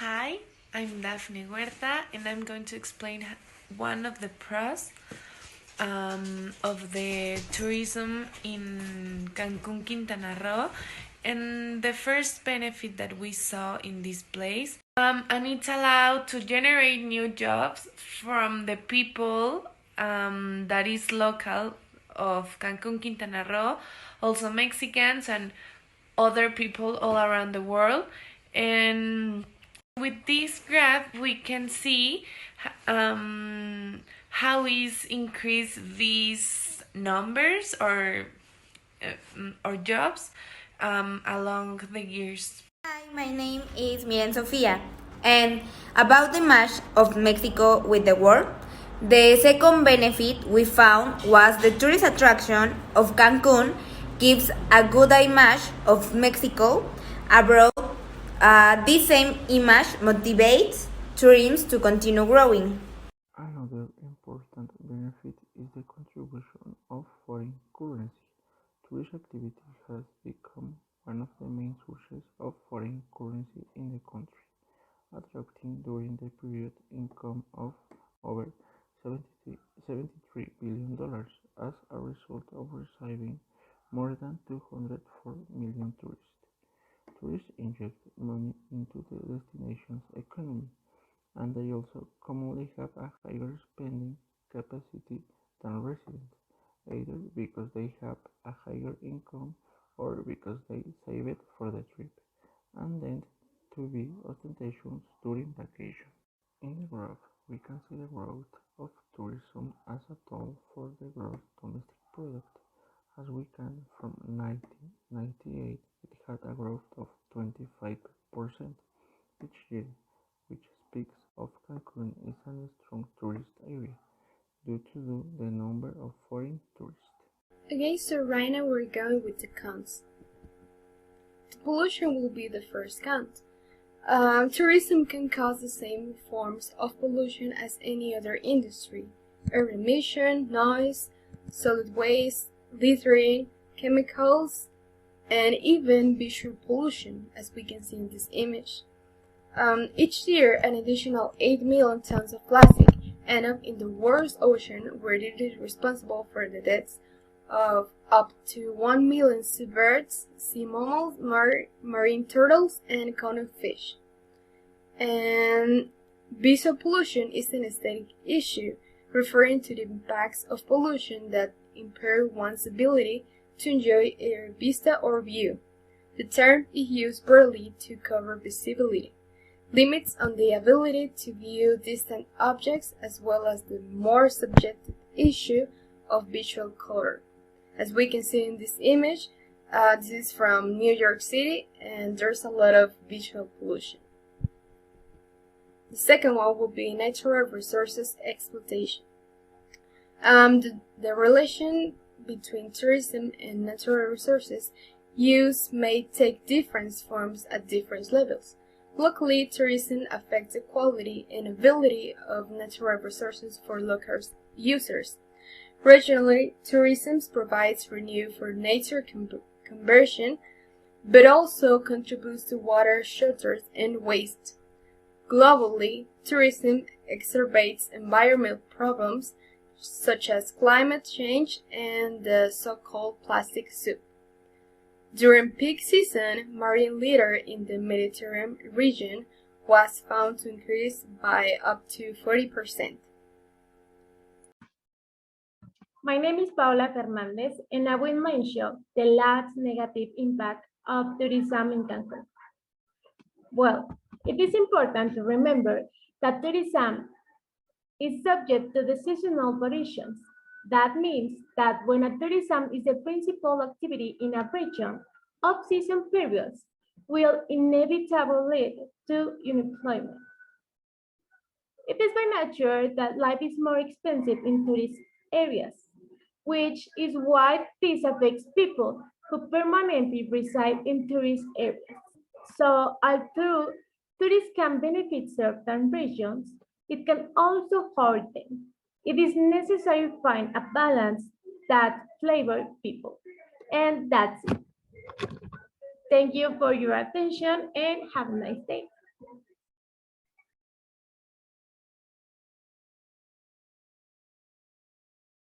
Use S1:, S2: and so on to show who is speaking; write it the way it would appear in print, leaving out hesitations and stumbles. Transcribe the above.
S1: Hi, I'm Daphne Huerta, and I'm going to explain one of the pros of the tourism in Cancun, Quintana Roo, and the first benefit that we saw in this place. And it's allowed to generate new jobs from the people that is local of Cancun, Quintana Roo, also Mexicans and other people all around the world. And with this graph, we can see how is increase these numbers or jobs along the years.
S2: Hi, my name is Miren Sofia, and about the match of Mexico with the world, the second benefit we found was the tourist attraction of Cancun gives a good image of Mexico abroad. This same image motivates tourism to continue growing.
S3: Another important benefit is the contribution of foreign currency. Tourist activity has become one of the main sources of foreign currency in the country, attracting during the period income of over 73 billion dollars as a result of receiving more than 204 million tourists. Tourists inject money into the destination's economy, and they also commonly have a higher spending capacity than residents, either because they have a higher income or because they save it for the trip and then to be ostentatious during vacation. In the graph, we can see the growth of tourism as a tool for the gross domestic product. As we can from 1998, it had a growth of 25% each year, which speaks of Cancun is a strong tourist area due to the number of foreign tourists.
S4: Okay, so right now we're going with the cons. The pollution will be the first con. Tourism can cause the same forms of pollution as any other industry: air emission, noise, solid waste, littering, chemicals, and even visual pollution, as we can see in this image. Each year, an additional 8 million tons of plastic end up in the world's ocean, where it is responsible for the deaths of up to 1 million seabirds, sea mammals, marine turtles, and common fish. And visual pollution is an aesthetic issue, referring to the impacts of pollution that impair one's ability to enjoy a vista or view. The term is used broadly to cover visibility, limits on the ability to view distant objects, as well as the more subjective issue of visual color. As we can see in this image, this is from New York City, and there's a lot of visual pollution. The second one will be natural resources exploitation. The relation between tourism and natural resources use may take different forms at different levels. Locally, tourism affects the quality and availability of natural resources for local users. Regionally, tourism provides revenue for nature conversion, but also contributes to water shortages and waste. Globally, tourism exacerbates environmental problems such as climate change and the so-called plastic soup. During peak season, marine litter in the Mediterranean region was found to increase by up to 40%.
S5: My name is Paula Fernandez, and I will mention the last negative impact of tourism in Cancun. Well, it is important to remember that tourism is subject to the seasonal variations. That means that when a tourism is the principal activity in a region, off-season periods will inevitably lead to unemployment. It is by nature that life is more expensive in tourist areas, which is why this affects people who permanently reside in tourist areas. So, although tourists can benefit certain regions, it can also hurt them. It is necessary to find a balance that favors people. And that's it. Thank you for your attention and have a nice day.